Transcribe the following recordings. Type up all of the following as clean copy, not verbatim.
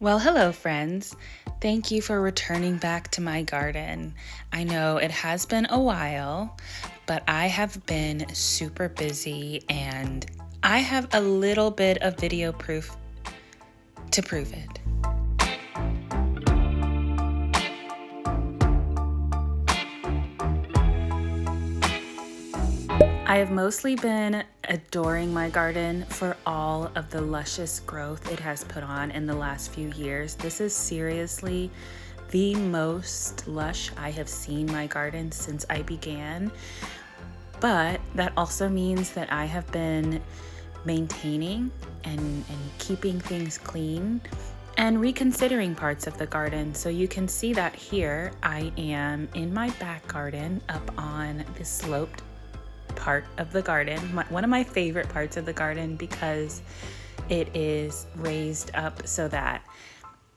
Well, hello, friends. Thank you for returning back to my garden. I know it has been a while, but I have been super busy and I have a little bit of video proof to prove it. I have mostly been adoring my garden for all of the luscious growth it has put on in the last few years. This is seriously the most lush I have seen my garden since I began. But that also means that I have been maintaining and keeping things clean and reconsidering parts of the garden. So you can see that here I am in my back garden up on the sloped part of the garden, one of my favorite parts of the garden because it is raised up so that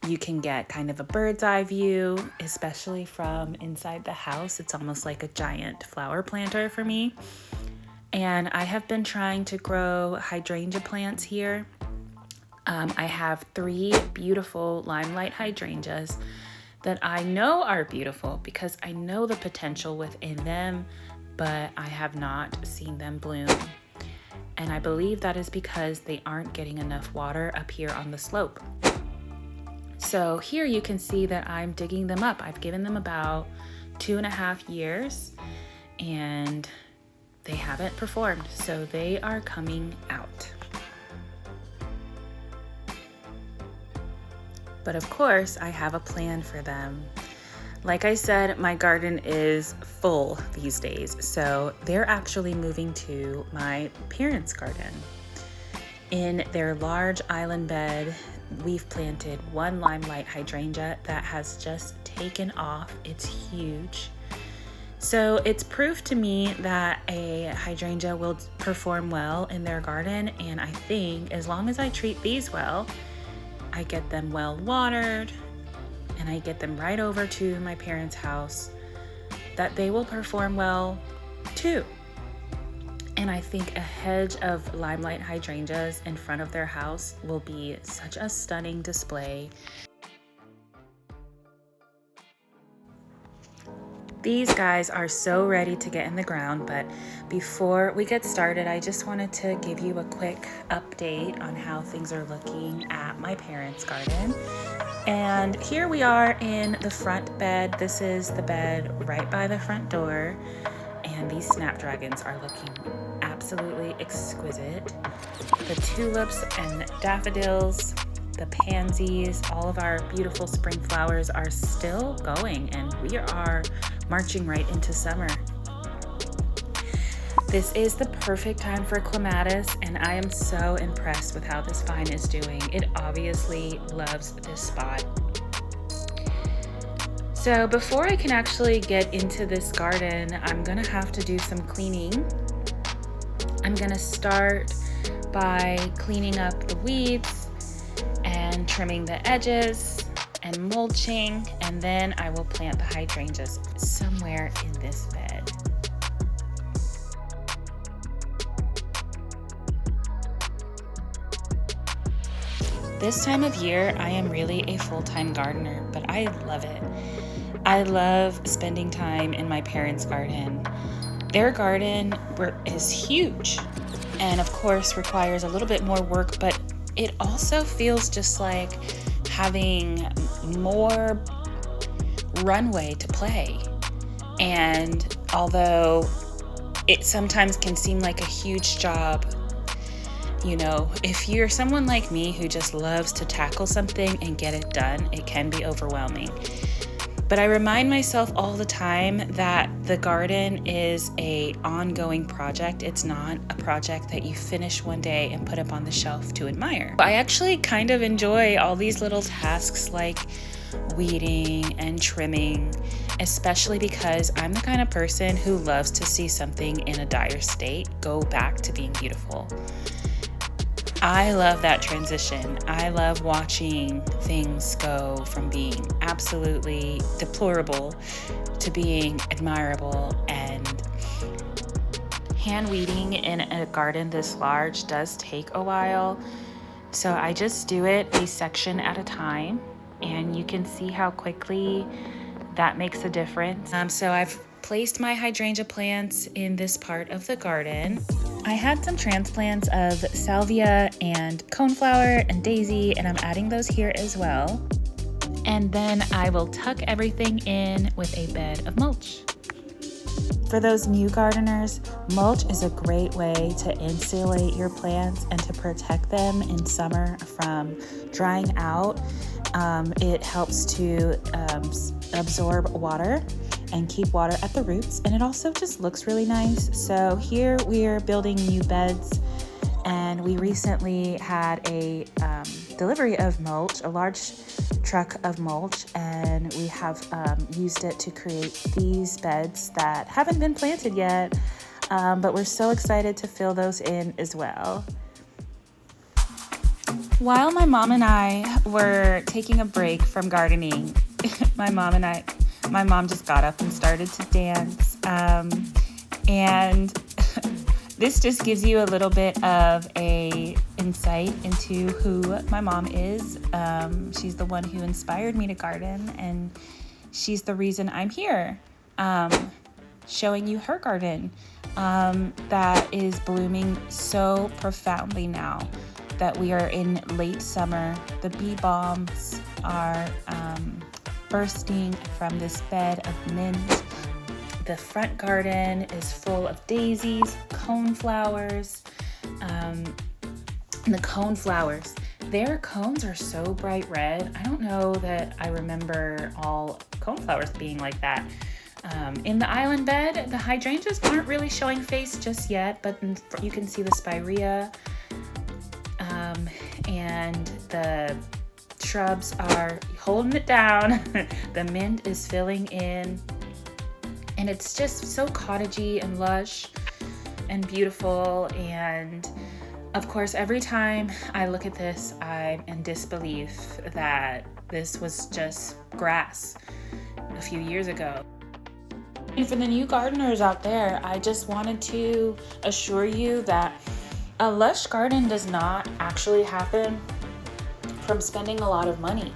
you can get kind of a bird's eye view, especially from inside the house. It's almost like a giant flower planter for me. And I have been trying to grow hydrangea plants here. I have 3 beautiful limelight hydrangeas that I know are beautiful because I know the potential within them, but I have not seen them bloom. And I believe that is because they aren't getting enough water up here on the slope. So here you can see that I'm digging them up. I've given them about 2.5 years and they haven't performed, so they are coming out. But of course, I have a plan for them. Like I said, my garden is full these days, so they're actually moving to my parents' garden. In their large island bed, we've planted 1 limelight hydrangea that has just taken off. It's huge. So it's proof to me that a hydrangea will perform well in their garden, and I think as long as I treat these well, I get them well watered, and I get them right over to my parents' house, that they will perform well too. And I think a hedge of limelight hydrangeas in front of their house will be such a stunning display. These guys are so ready to get in the ground, but before we get started, I just wanted to give you a quick update on how things are looking at my parents' garden. And here we are in the front bed. This is the bed right by the front door, and these snapdragons are looking absolutely exquisite. The tulips and daffodils, the pansies, all of our beautiful spring flowers are still going, and we are marching right into summer. This is the perfect time for clematis, and I am so impressed with how this vine is doing. It obviously loves this spot. So before I can actually get into this garden, I'm gonna have to do some cleaning. I'm gonna start by cleaning up the weeds and trimming the edges and mulching, and then I will plant the hydrangeas somewhere in this bed. This time of year, I am really a full-time gardener, but I love it. I love spending time in my parents' garden. Their garden is huge and of course requires a little bit more work, but it also feels just like having more runway to play. And although it sometimes can seem like a huge job, you know, if you're someone like me who just loves to tackle something and get it done, it can be overwhelming. But I remind myself all the time that the garden is an ongoing project. It's not a project that you finish one day and put up on the shelf to admire. I actually kind of enjoy all these little tasks like weeding and trimming, especially because I'm the kind of person who loves to see something in a dire state go back to being beautiful. I love that transition. I love watching things go from being absolutely deplorable to being admirable. And hand weeding in a garden this large does take a while. So I just do it a section at a time, and you can see how quickly that makes a difference. So I've placed my hydrangea plants in this part of the garden. I had some transplants of salvia and coneflower and daisy, and I'm adding those here as well. And then I will tuck everything in with a bed of mulch. For those new gardeners, mulch is a great way to insulate your plants and to protect them in summer from drying out. It helps to absorb water and keep water at the roots, and it also just looks really nice. So here we're building new beds, and we recently had a delivery of mulch, a large truck of mulch, and we have used it to create these beds that haven't been planted yet, but we're so excited to fill those in as well. While my mom and I were taking a break from gardening, my mom just got up and started to dance, and this just gives you a little bit of a insight into who my mom is. She's the one who inspired me to garden, and she's the reason I'm here, showing you her garden that is blooming so profoundly now that we are in late summer. The bee balms are bursting from this bed of mint. The front garden is full of daisies, coneflowers, and the coneflowers, their cones are so bright red. I don't know that I remember all coneflowers being like that. In the island bed, the hydrangeas aren't really showing face just yet, but you can see the spirea, and the shrubs are holding it down. The mint is filling in, and it's just so cottagey and lush and beautiful. And of course, every time I look at this, I'm in disbelief that this was just grass a few years ago. And for the new gardeners out there, I just wanted to assure you that a lush garden does not actually happen from spending a lot of money.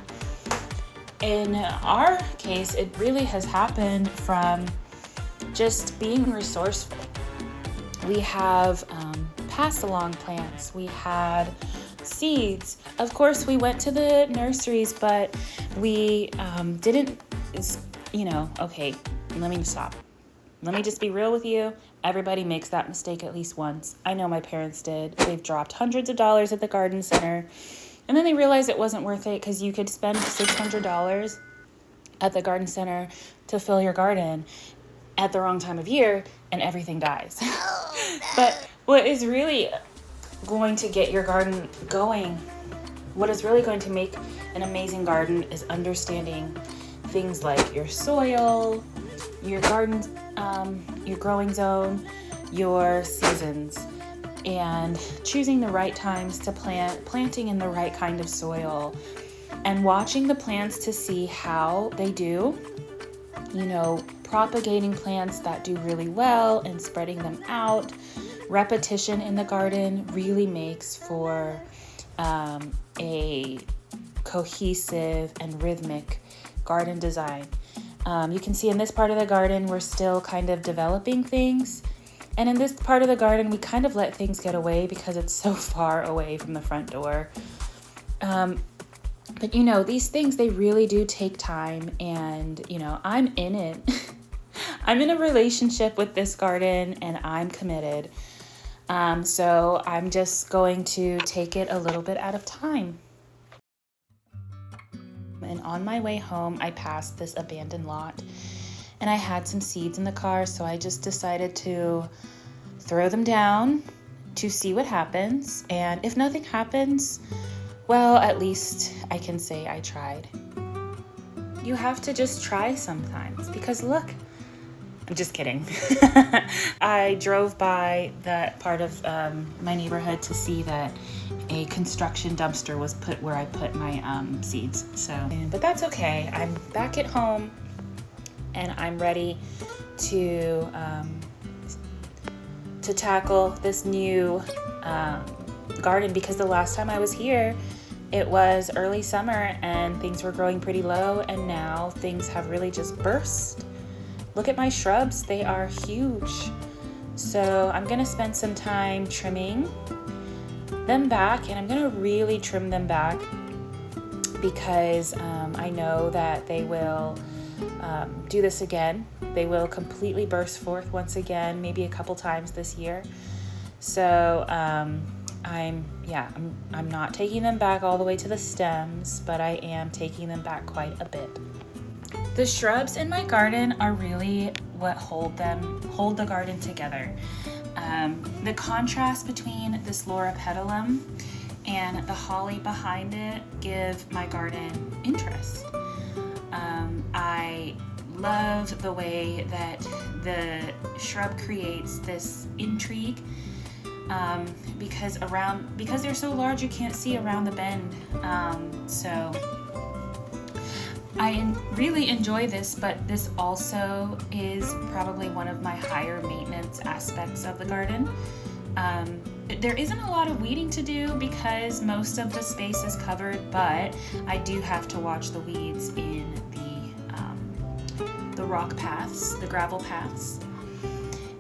In our case, it really has happened from just being resourceful. We have pass along plants, we had seeds. Of course, we went to the nurseries, but we didn't, okay, let me stop. Let me just be real with you. Everybody makes that mistake at least once. I know my parents did. They've dropped hundreds of dollars at the garden center, and then they realized it wasn't worth it because you could spend $600 at the garden center to fill your garden at the wrong time of year, and everything dies. Oh, no. But what is really going to get your garden going, what is really going to make an amazing garden, is understanding things like your soil, your garden, your growing zone, your seasons, and choosing the right times to plant, planting in the right kind of soil, and watching the plants to see how they do. Propagating plants that do really well and spreading them out. Repetition in the garden really makes for a cohesive and rhythmic garden design. You can see in this part of the garden, we're still kind of developing things. And in this part of the garden, we kind of let things get away because it's so far away from the front door. But these things, they really do take time, and I'm in it. I'm in a relationship with this garden, and I'm committed. So I'm just going to take it a little bit at a time. And on my way home, I passed this abandoned lot, and I had some seeds in the car, so I just decided to throw them down to see what happens. And if nothing happens, well, at least I can say I tried. You have to just try sometimes, because look, I'm just kidding. I drove by that part of my neighborhood to see that a construction dumpster was put where I put my seeds. But that's okay. I'm back at home, and I'm ready to tackle this new garden, because the last time I was here, it was early summer and things were growing pretty low, and now things have really just burst. Look at my shrubs, they are huge. So I'm gonna spend some time trimming them back, and I'm gonna really trim them back because I know that they will do this again. They will completely burst forth once again, maybe a couple times this year. So I'm not taking them back all the way to the stems, but I am taking them back quite a bit. The shrubs in my garden are really what hold the garden together. The contrast between this loropetalum and the holly behind it give my garden interest. I love the way that the shrub creates this intrigue, because they're so large you can't see around the bend. So I really enjoy this, but this also is probably one of my higher maintenance aspects of the garden. There isn't a lot of weeding to do because most of the space is covered, but I do have to watch the weeds in the rock paths, the gravel paths.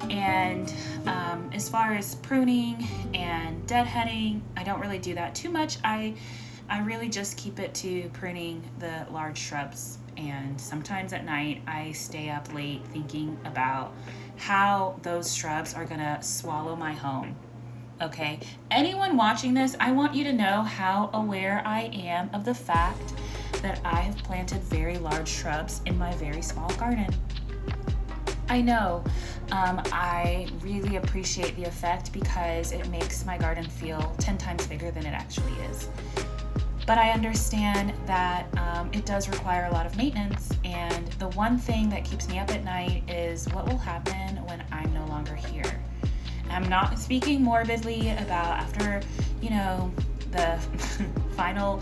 And as far as pruning and deadheading, I don't really do that too much. I really just keep it to pruning the large shrubs, and sometimes at night I stay up late thinking about how those shrubs are gonna swallow my home. Okay, anyone watching this, I want you to know how aware I am of the fact that I have planted very large shrubs in my very small garden. I know, I really appreciate the effect because it makes my garden feel 10 times bigger than it actually is. But I understand that it does require a lot of maintenance, and the one thing that keeps me up at night is what will happen when I'm no longer here. I'm not speaking morbidly about after, the final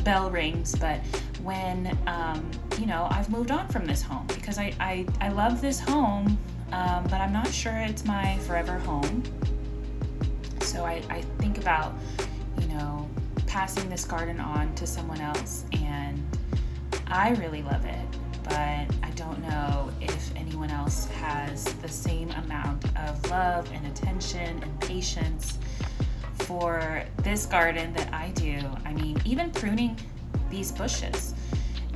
bell rings, but when, I've moved on from this home, because I love this home, but I'm not sure it's my forever home. So I think about, passing this garden on to someone else, and I really love it, but I don't know if anyone else has the same amount of love and attention and patience for this garden that I do. I mean, even pruning these bushes,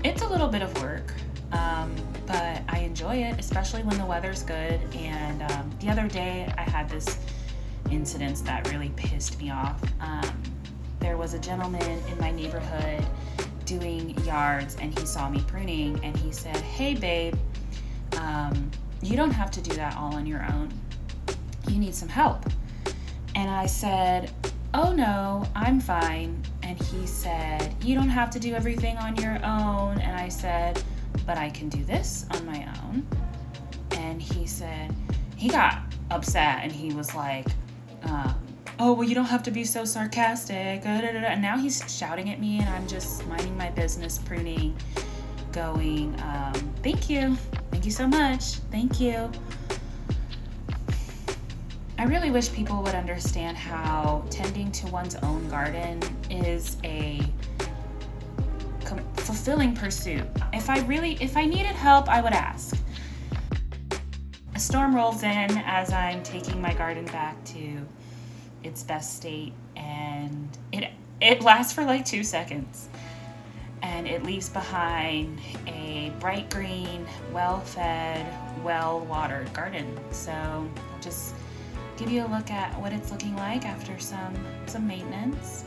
it's a little bit of work, but I enjoy it, especially when the weather's good. And the other day I had this incident that really pissed me off. There was a gentleman in my neighborhood doing yards, and he saw me pruning, and he said, "Hey babe, you don't have to do that all on your own. You need some help." And I said, "Oh no, I'm fine." And he said, "You don't have to do everything on your own." And I said, "But I can do this on my own." And he got upset, and he was like, "Oh, well, you don't have to be so sarcastic." And now he's shouting at me, and I'm just minding my business, pruning, going, Thank you so much, thank you." I really wish people would understand how tending to one's own garden is a fulfilling pursuit. If I needed help, I would ask. A storm rolls in as I'm taking my garden back to its best state, and it lasts for like 2 seconds, and it leaves behind a bright green, well-fed, well-watered garden. So I'll just give you a look at what it's looking like after some maintenance,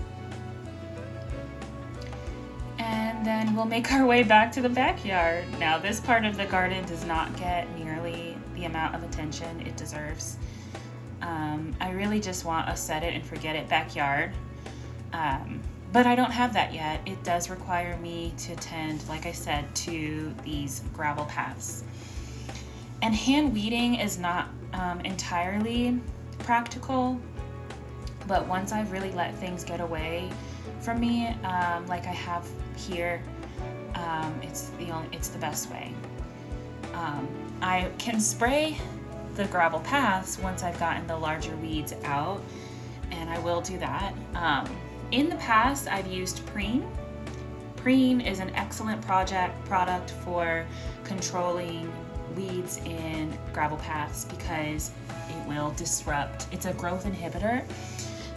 and then we'll make our way back to the backyard. Now, this part of the garden does not get nearly the amount of attention it deserves. I really just want a set it and forget it backyard, but I don't have that yet. It does require me to tend, like I said, to these gravel paths. And hand weeding is not entirely practical, but once I've really let things get away from me, like I have here, it's the best way. I can spray the gravel paths once I've gotten the larger weeds out, and I will do that. In the past, I've used prune. Prune is an excellent product for controlling weeds in gravel paths because it will disrupt, it's a growth inhibitor,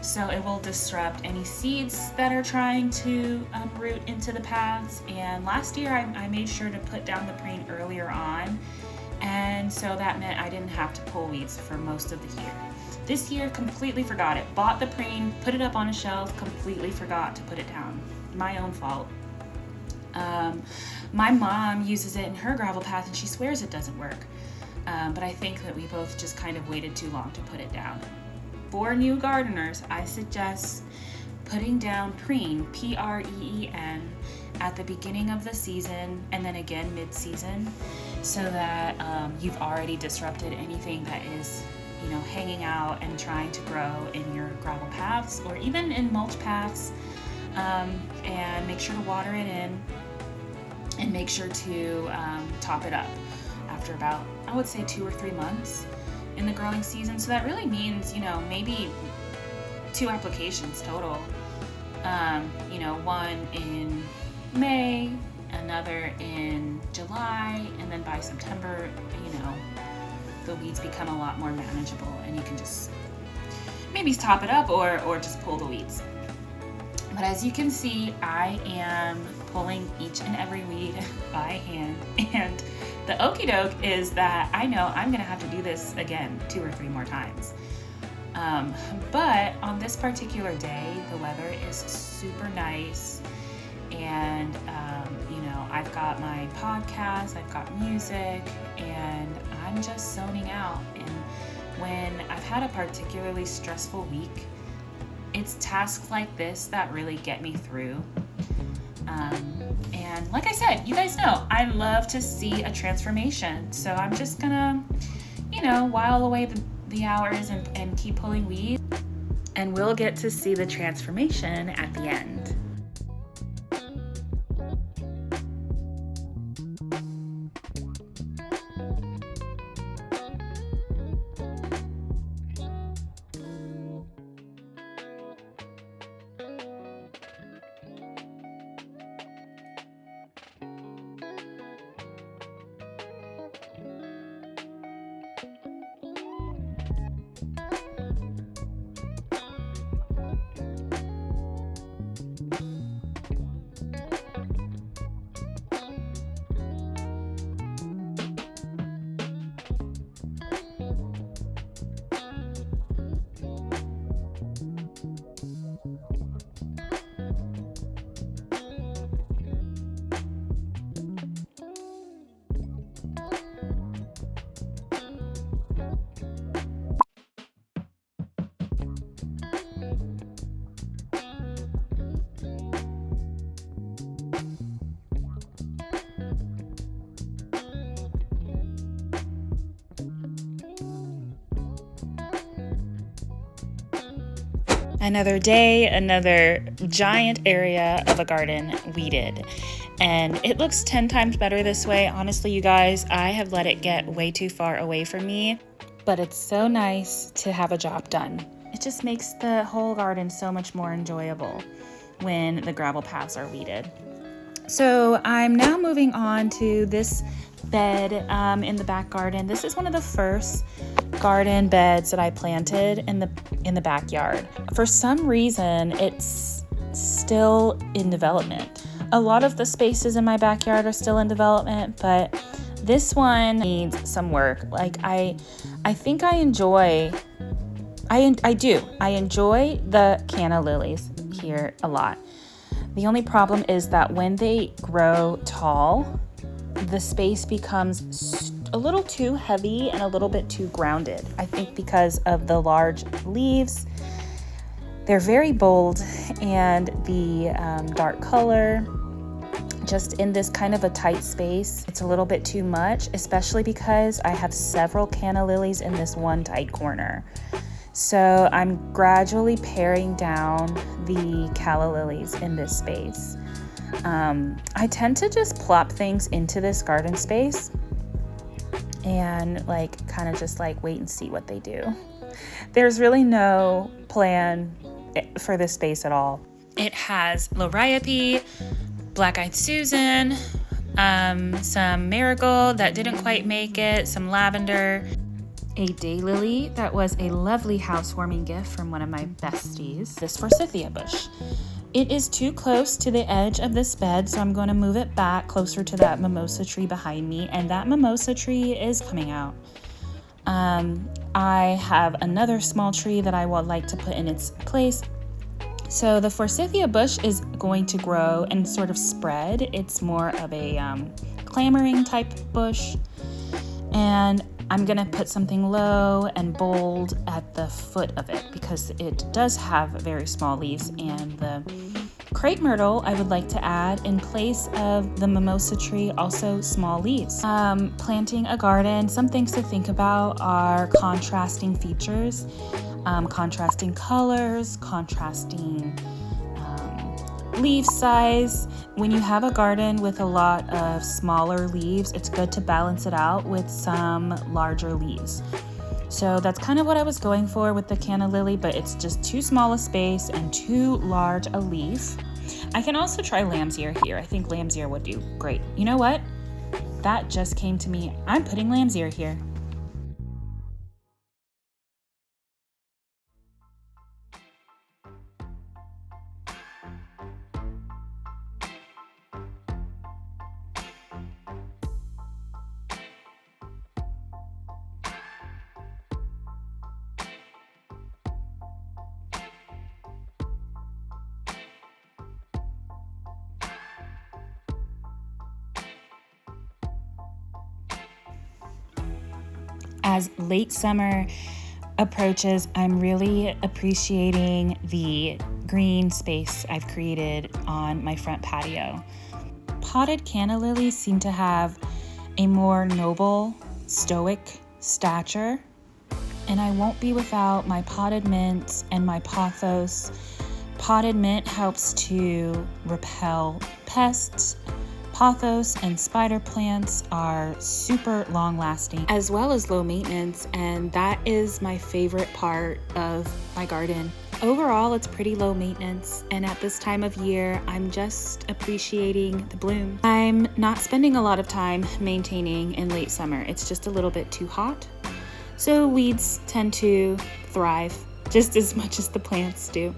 so it will disrupt any seeds that are trying to root into the paths. And last year I made sure to put down the prune earlier on, and so that meant I didn't have to pull weeds for most of the year. This year, completely forgot it. Bought the prune, put it up on a shelf, completely forgot to put it down. My own fault. My mom uses it in her gravel path and she swears it doesn't work. But I think that we both just kind of waited too long to put it down. For new gardeners, I suggest putting down prune, P-R-E-E-N, at the beginning of the season and then again mid-season, so that you've already disrupted anything that is, you know, hanging out and trying to grow in your gravel paths or even in mulch paths. And make sure to water it in and make sure to top it up after about, I would say, 2 or 3 months in the growing season. So that really means, you know, maybe 2 applications total. You know, one in May, another in July, and then by September, you know, the weeds become a lot more manageable and you can just maybe top it up or just pull the weeds. But as you can see, I am pulling each and every weed by hand, and the okie doke is that I know I'm gonna have to do this again 2 or 3 more times. But on this particular day, the weather is super nice, and you know, I've got my podcast, I've got music, and I'm just zoning out. And when I've had a particularly stressful week, it's tasks like this that really get me through. And like I said, you guys know, I love to see a transformation. So I'm just gonna, you know, while away the hours and keep pulling weeds, and we'll get to see the transformation at the end. Another day, another giant area of a garden weeded. And it looks 10 times better this way. Honestly, you guys, I have let it get way too far away from me, but it's so nice to have a job done. It just makes the whole garden so much more enjoyable when the gravel paths are weeded. So I'm now moving on to this bed in the back garden. This is one of the first garden beds that I planted in the backyard. For some reason, it's still in development. A lot of the spaces in my backyard are still in development, but this one needs some work. Like I think I enjoy the canna lilies here a lot. The only problem is that when they grow tall, the space becomes a little too heavy and a little bit too grounded. I think because of the large leaves, they're very bold, and the dark color, just in this kind of a tight space, it's a little bit too much, especially because I have several canna lilies in this one tight corner. So I'm gradually paring down the calla lilies in this space. I tend to just plop things into this garden space and kind of just wait and see what they do. there's really no plan for this space at all. It has liriope, black-eyed Susan, some marigold that didn't quite make it, some lavender, a daylily that was a lovely housewarming gift from one of my besties, this forsythia bush. It is too close to the edge of this bed, so I'm going to move it back closer to that mimosa tree behind me, and that mimosa tree is coming out. I have another small tree that I would like to put in its place. So the forsythia bush is going to grow and sort of spread. It's more of a clambering type bush, and I'm gonna put something low and bold at the foot of it because it does have very small leaves. And the crepe myrtle I would like to add in place of the mimosa tree, also small leaves. Planting a garden, some things to think about are contrasting features, contrasting colors, contrasting leaf size. When you have a garden with a lot of smaller leaves, it's good to balance it out with some larger leaves. So that's kind of what I was going for with the canna lily, but it's just too small a space and too large a leaf. I can also try lamb's ear here. I think lamb's ear would do great. You know what? That just came to me. I'm putting lamb's ear here. As late summer approaches, I'm really appreciating the green space I've created on my front patio. Potted canna lilies seem to have a more noble, stoic stature, and I won't be without my potted mint and my pothos. Potted mint helps to repel pests. Pothos and spider plants are super long lasting as well as low maintenance, and that is my favorite part of my garden. Overall, it's pretty low maintenance, and at this time of year, I'm just appreciating the bloom. I'm not spending a lot of time maintaining in late summer. It's just a little bit too hot. So weeds tend to thrive just as much as the plants do.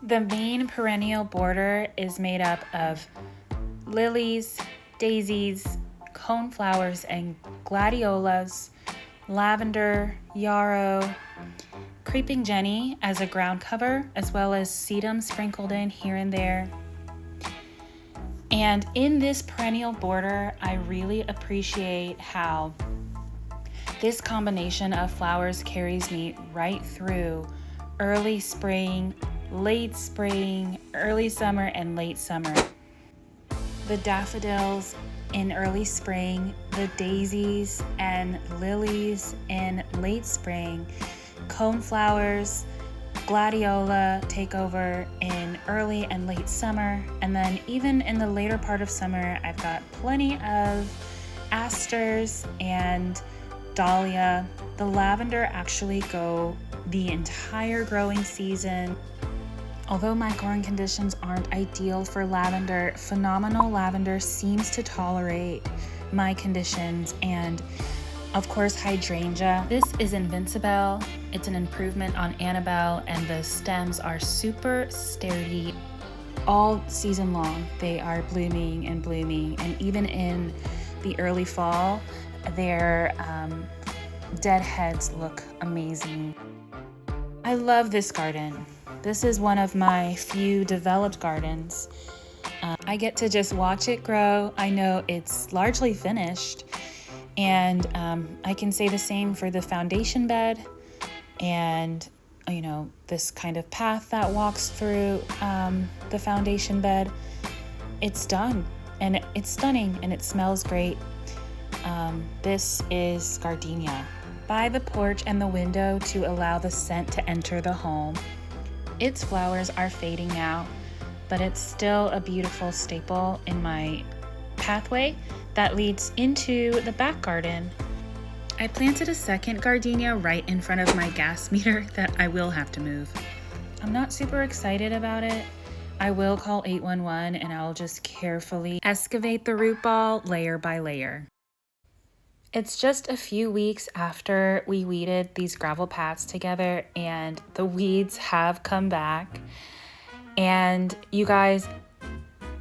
The main perennial border is made up of lilies, daisies, coneflowers, and gladiolas, lavender, yarrow, creeping jenny as a ground cover, as well as sedum sprinkled in here and there. And in this perennial border, I really appreciate how this combination of flowers carries me right through early spring, late spring, early summer, and late summer. The daffodils in early spring, the daisies and lilies in late spring, coneflowers, gladiola take over in early and late summer, and then even in the later part of summer, I've got plenty of asters and dahlia. The lavender actually go the entire growing season. Although my growing conditions aren't ideal for lavender, phenomenal lavender seems to tolerate my conditions, and of course hydrangea. This is Invincibelle. It's an improvement on Annabelle, and the stems are super sturdy all season long. They are blooming and blooming, and even in the early fall, their dead heads look amazing. I love this garden. This is one of my few developed gardens. I get to just watch it grow. I know it's largely finished, and I can say the same for the foundation bed and, you know, this kind of path that walks through the foundation bed. It's done, and it's stunning, and it smells great. This is gardenia. By the porch and the window to allow the scent to enter the home. Its flowers are fading now, but it's still a beautiful staple in my pathway that leads into the back garden. I planted a second gardenia right in front of my gas meter that I will have to move. I'm not super excited about it. I will call 811 and I'll just carefully excavate the root ball layer by layer. It's just a few weeks after we weeded these gravel paths together and the weeds have come back. And you guys,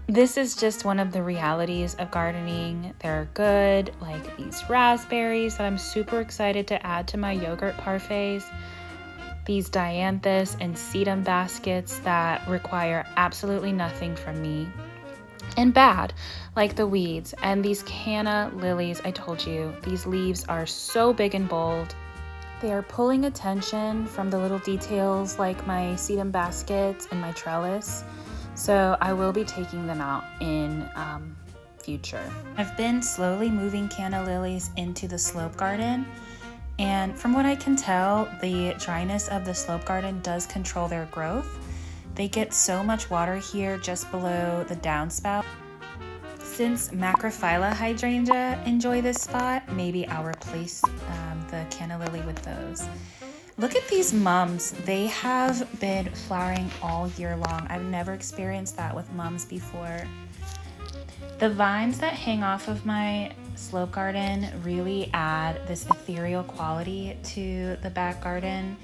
this is just one of the realities of gardening. They're good, like these raspberries that I'm super excited to add to my yogurt parfaits. These dianthus and sedum baskets that require absolutely nothing from me. And bad, like the weeds. And these canna lilies, I told you, these leaves are so big and bold. They are pulling attention from the little details like my sedum baskets and my trellis. So I will be taking them out in future. I've been slowly moving canna lilies into the slope garden. And from what I can tell, the dryness of the slope garden does control their growth. They get so much water here just below the downspout. Since macrophylla hydrangea enjoy this spot, maybe I'll replace the canna lily with those. Look at these mums. They have been flowering all year long. I've never experienced that with mums before. The vines that hang off of my slope garden really add this ethereal quality to the back garden,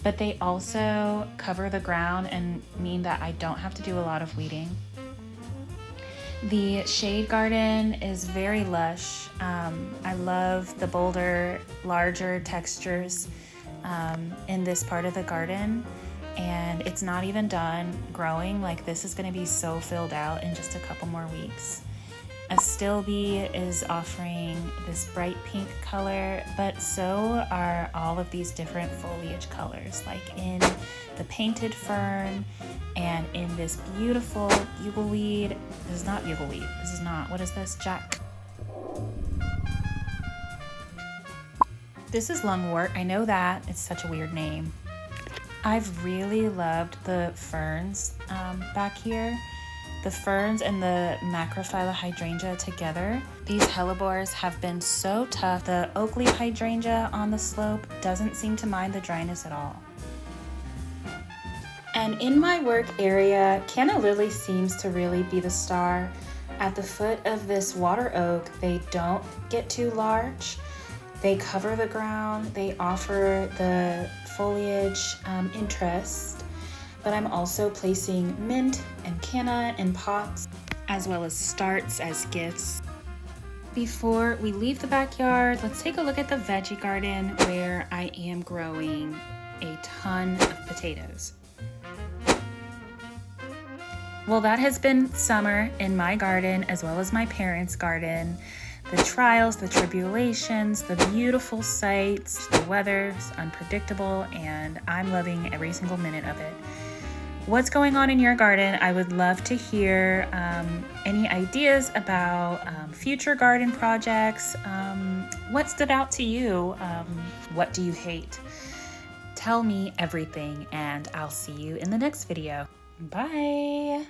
but they also cover the ground and mean that I don't have to do a lot of weeding. The shade garden is very lush. I love the bolder, larger textures in this part of the garden, and it's not even done growing. Like, this is going to be so filled out in just a couple more weeks. A still bee is offering this bright pink color, but so are all of these different foliage colors, like in the painted fern and in this beautiful bugleweed. This is not bugleweed. This is not. What is this? Jack. This is lungwort. I know that. It's such a weird name. I've really loved the ferns back here. The ferns and the macrophylla hydrangea together. These hellebores have been so tough. The oak leaf hydrangea on the slope doesn't seem to mind the dryness at all. And in my work area, canna lily seems to really be the star. At the foot of this water oak, they don't get too large. They cover the ground. They offer the foliage interest. But I'm also placing mint and canna in pots, as well as starts as gifts. Before we leave the backyard, let's take a look at the veggie garden where I am growing a ton of potatoes. Well, that has been summer in my garden as well as my parents' garden. The trials, the tribulations, the beautiful sights, the weather's unpredictable, and I'm loving every single minute of it. What's going on in your garden? I would love to hear any ideas about future garden projects. What stood out to you? What do you hate? Tell me everything, and I'll see you in the next video. Bye.